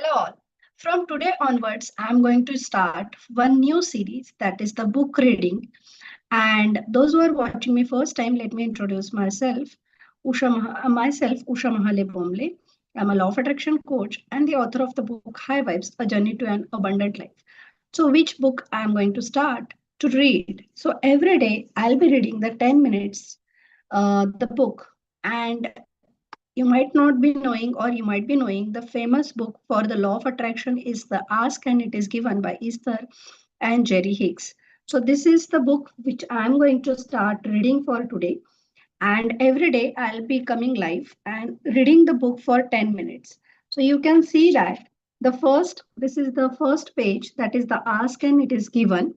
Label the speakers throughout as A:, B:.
A: Hello all. From today onwards, I'm going to start one new series that is the book reading. And those who are watching me first time, let me introduce myself. Usha Mahale Bomle. I'm a law of attraction coach and the author of the book High Vibes: A Journey to an Abundant Life. So, which book I'm going to start to read? So, every day I'll be reading the 10 minutes the book, and you might not be knowing, or you might be knowing, the famous book for the law of attraction is the Ask and It Is Given by Esther and Jerry Hicks. So this is the book which I'm going to start reading for today. And every day I'll be coming live and reading the book for 10 minutes. So you can see that this is the first page, that is the Ask and It Is Given.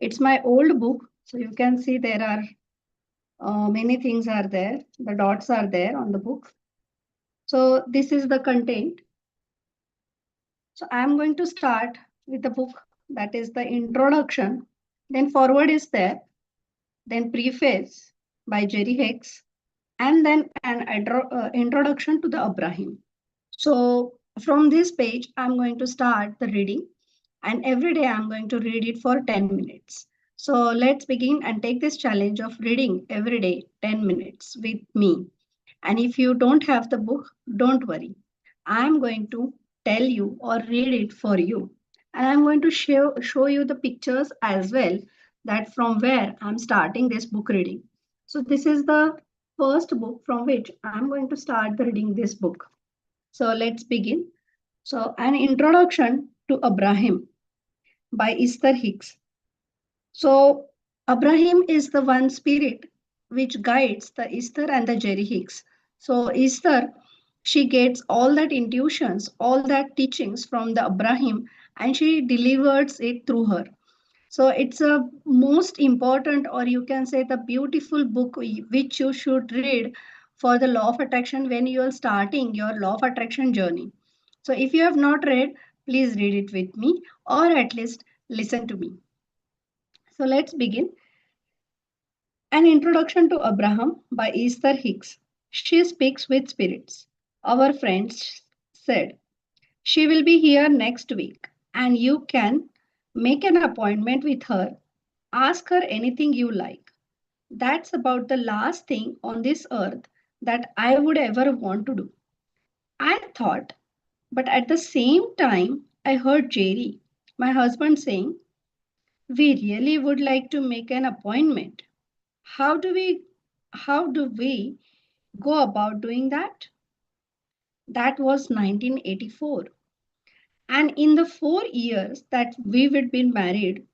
A: It's my old book. So you can see there are many things are there. The dots are there on the book. So this is the content. So I'm going to start with the book, that is the introduction. Then forward is there. Then preface by Jerry Hicks. And then an introduction to the Abraham. So from this page, I'm going to start the reading. And every day I'm going to read it for 10 minutes. So let's begin and take this challenge of reading every day 10 minutes with me. And if you don't have the book, don't worry. I'm going to tell you or read it for you. And I'm going to show you the pictures as well, that from where I'm starting this book reading. So this is the first book from which I'm going to start the reading this book. So let's begin. So an introduction to Abraham by Esther Hicks. So Abraham is the one spirit which guides the Esther and the Jerry Hicks. So Esther, she gets all that intuitions, all that teachings from the Abraham, and she delivers it through her. So it's a most important, or you can say the beautiful book which you should read for the law of attraction when you are starting your law of attraction journey. So if you have not read, please read it with me, or at least listen to me. So let's begin. An Introduction to Abraham by Esther Hicks. She speaks with spirits. Our friends said, she will be here next week and you can make an appointment with her. Ask her anything you like. That's about the last thing on this earth that I would ever want to do. I thought, but at the same time, I heard Jerry, my husband, saying, we really would like to make an appointment. How do we how do we go about doing that? That was 1984. And in the 4 years that we would been married,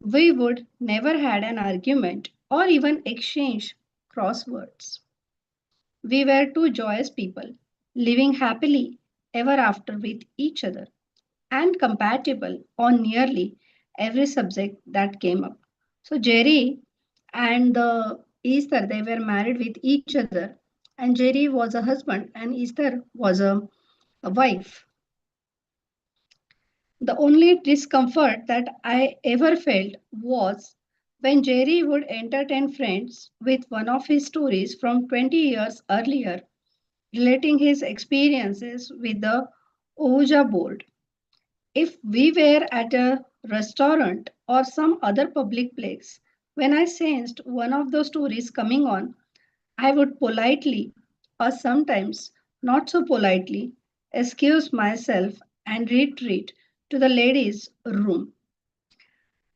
A: we would never had an argument or even exchange crosswords. We were two joyous people, living happily ever after with each other and compatible on nearly every subject that came up. So Jerry and the Esther, they were married with each other, and Jerry was a husband and Esther was a wife. The only discomfort that I ever felt was when Jerry would entertain friends with one of his stories from 20 years earlier, relating his experiences with the Ouija board. If we were at a restaurant or some other public place, when I sensed one of those stories coming on, I would politely, or sometimes not so politely, excuse myself and retreat to the ladies' room,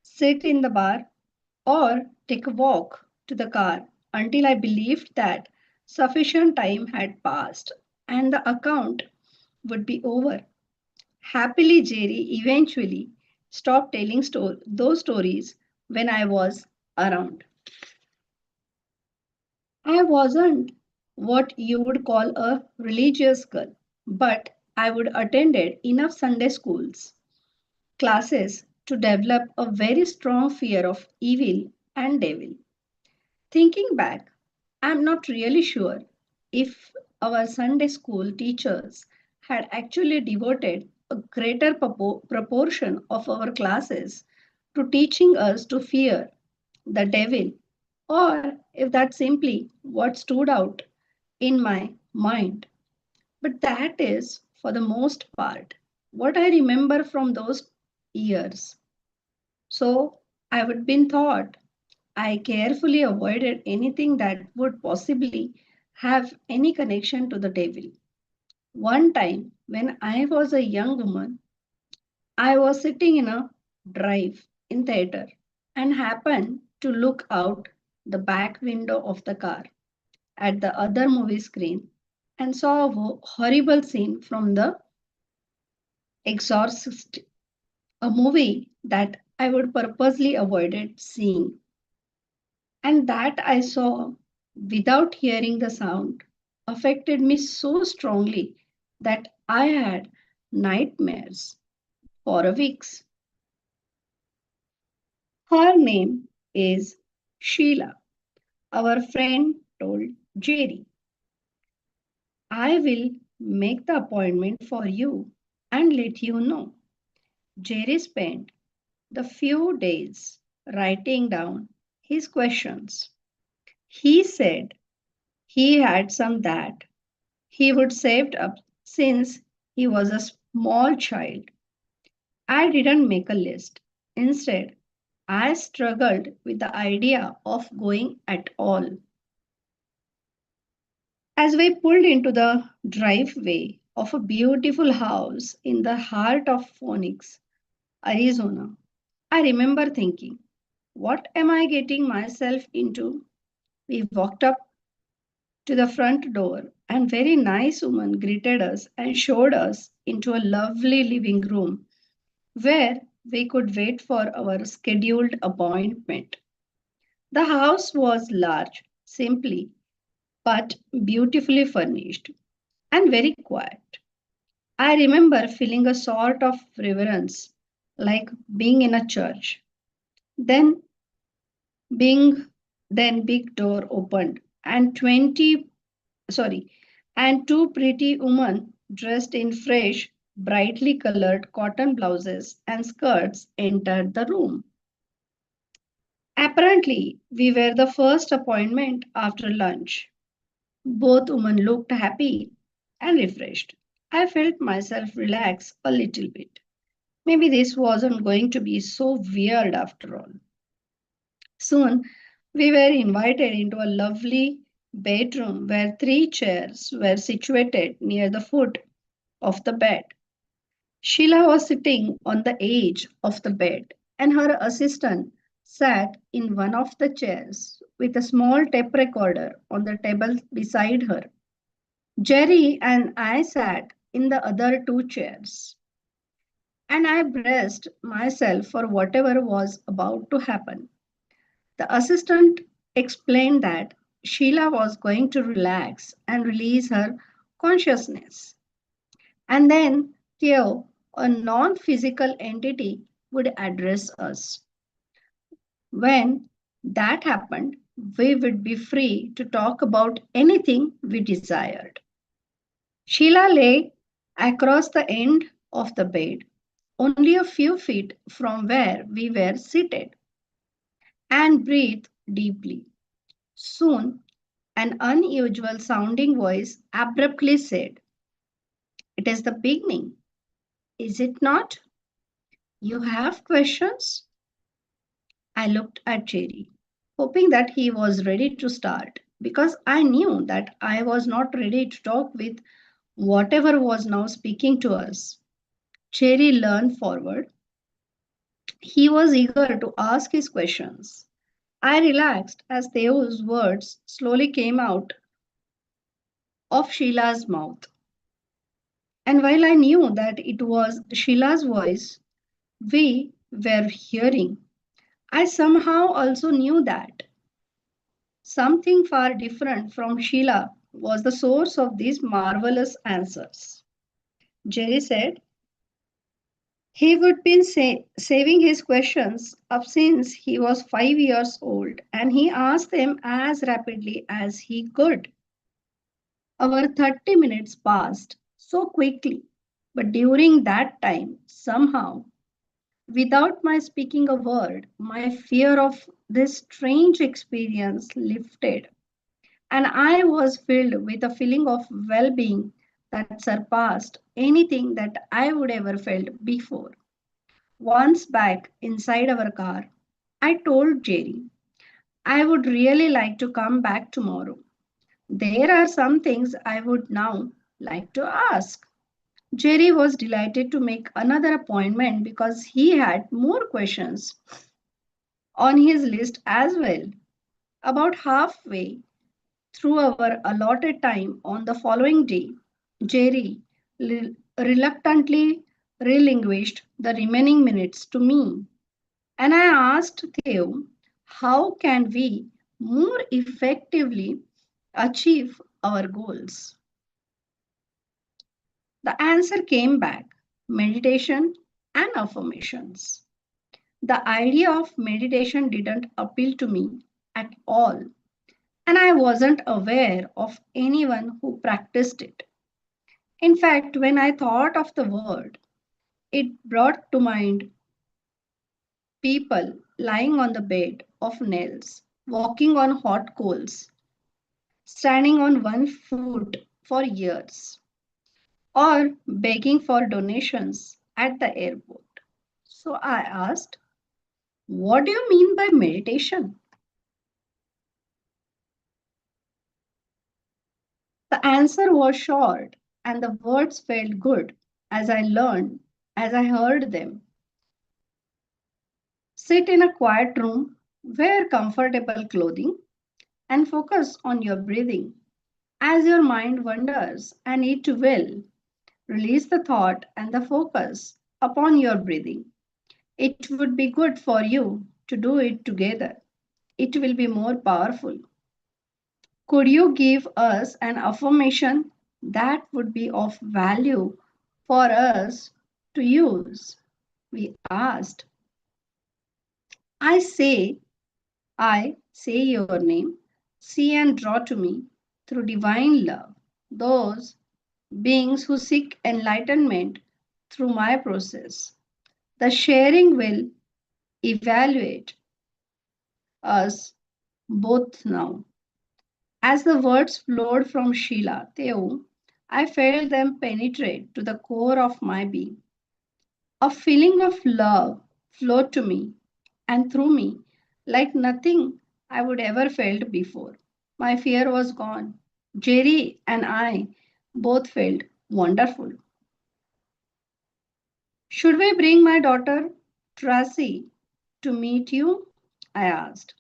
A: sit in the bar, or take a walk to the car until I believed that sufficient time had passed and the account would be over. Happily, Jerry eventually stopped telling those stories when I was around. I wasn't what you would call a religious girl, but I would attended enough Sunday schools classes to develop a very strong fear of evil and devil. Thinking back, I'm not really sure if our Sunday school teachers had actually devoted a greater proportion of our classes to teaching us to fear the devil, or if that's simply what stood out in my mind. But that is, for the most part, what I remember from those years. So I would been thought I carefully avoided anything that would possibly have any connection to the devil. One time, when I was a young woman, I was sitting in a drive in theater and happened to look out the back window of the car at the other movie screen and saw a horrible scene from The Exorcist, a movie that I would purposely avoided seeing. And that I saw without hearing the sound affected me so strongly that I had nightmares for a weeks. Her name is Sheila. Our friend told Jerry, I will make the appointment for you and let you know. Jerry spent the few days writing down his questions. He said he had some that he would saved up since he was a small child. I didn't make a list. Instead, I struggled with the idea of going at all. As we pulled into the driveway of a beautiful house in the heart of Phoenix, Arizona, I remember thinking, what am I getting myself into? We walked up to the front door, and very nice woman greeted us and showed us into a lovely living room where we could wait for our scheduled appointment. The house was large, simply but beautifully furnished and very quiet. I remember feeling a sort of reverence, like being in a church. Then being then big door opened and 20 sorry and two pretty women dressed in fresh, brightly colored cotton blouses and skirts entered the room. Apparently, we were the first appointment after lunch. Both women looked happy and refreshed. I felt myself relax a little bit. Maybe this wasn't going to be so weird after all. Soon, we were invited into a lovely bedroom where three chairs were situated near the foot of the bed. Sheila was sitting on the edge of the bed, and her assistant sat in one of the chairs with a small tape recorder on the table beside her. Jerry and I sat in the other two chairs, and I braced myself for whatever was about to happen. The assistant explained that Sheila was going to relax and release her consciousness. And then Theo, a non physical entity, would address us. When that happened, we would be free to talk about anything we desired. Sheila lay across the end of the bed, only a few feet from where we were seated, and breathed deeply. Soon, an unusual sounding voice abruptly said, it is the beginning, is it not? You have questions? I looked at Jerry, hoping that he was ready to start, because I knew that I was not ready to talk with whatever was now speaking to us. Jerry leaned forward. He was eager to ask his questions. I relaxed as Theo's words slowly came out of Sheila's mouth. And while I knew that it was Sheila's voice we were hearing, I somehow also knew that something far different from Sheila was the source of these marvelous answers. Jerry said he would been saving his questions up since he was 5 years old, and he asked them as rapidly as he could. Our 30 minutes passed so quickly, but during that time, somehow, without my speaking a word, my fear of this strange experience lifted, and I was filled with a feeling of well being that surpassed anything that I would ever felt before. Once back inside our car, I told Jerry, I would really like to come back tomorrow. There are some things I would now like to ask. Jerry was delighted to make another appointment because he had more questions on his list as well. About halfway through our allotted time on the following day, Jerry reluctantly relinquished the remaining minutes to me. And I asked Theo, how can we more effectively achieve our goals? The answer came back: meditation and affirmations. The idea of meditation didn't appeal to me at all, and I wasn't aware of anyone who practiced it. In fact, when I thought of the word, it brought to mind people lying on the bed of nails, walking on hot coals, standing on one foot for years, or begging for donations at the airport. So I asked, what do you mean by meditation? The answer was short, and the words felt good as I heard them. Sit in a quiet room, wear comfortable clothing, and focus on your breathing. As your mind wanders and it will, release the thought and the focus upon your breathing. It would be good for you to do it together. It will be more powerful. Could you give us an affirmation that would be of value for us to use? We asked. I say, I say your name, see and draw to me through divine love those beings who seek enlightenment through my process. The sharing will evaluate us both now. As the words flowed from Sheila, Theo, I felt them penetrate to the core of my being. A feeling of love flowed to me and through me like nothing I would ever felt before. My fear was gone. Jerry and I both felt wonderful. Should we bring my daughter Tracy to meet you? I asked.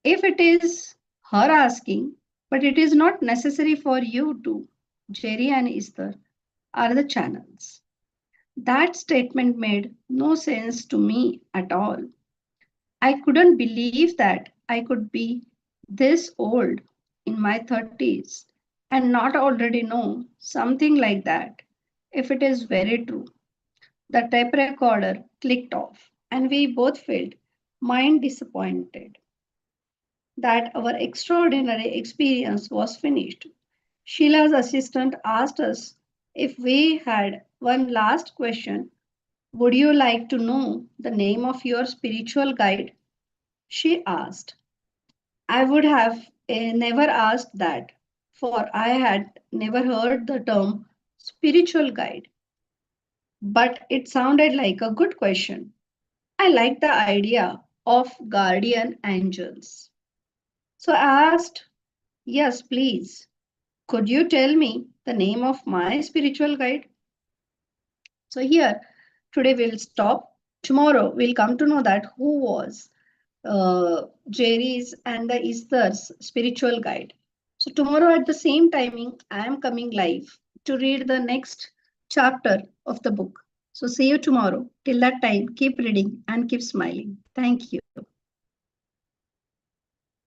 A: If it is her asking, but it is not necessary for you to. Jerry and Esther are the channels. That statement made no sense to me at all. I couldn't believe that I could be this old in my 30s and not already know something like that. If it is very true, the tape recorder clicked off, and we both felt mind disappointed that our extraordinary experience was finished. Sheila's assistant asked us if we had one last question. Would you like to know the name of your spiritual guide? She asked. I would have never asked that, for I had never heard the term spiritual guide. But it sounded like a good question. I like the idea of guardian angels. So I asked, yes, please. Could you tell me the name of my spiritual guide? So here, today we'll stop. Tomorrow we'll come to know that who was Jerry's and the Esther's spiritual guide. So tomorrow at the same timing, I am coming live to read the next chapter of the book. So see you tomorrow. Till that time, keep reading and keep smiling. Thank you.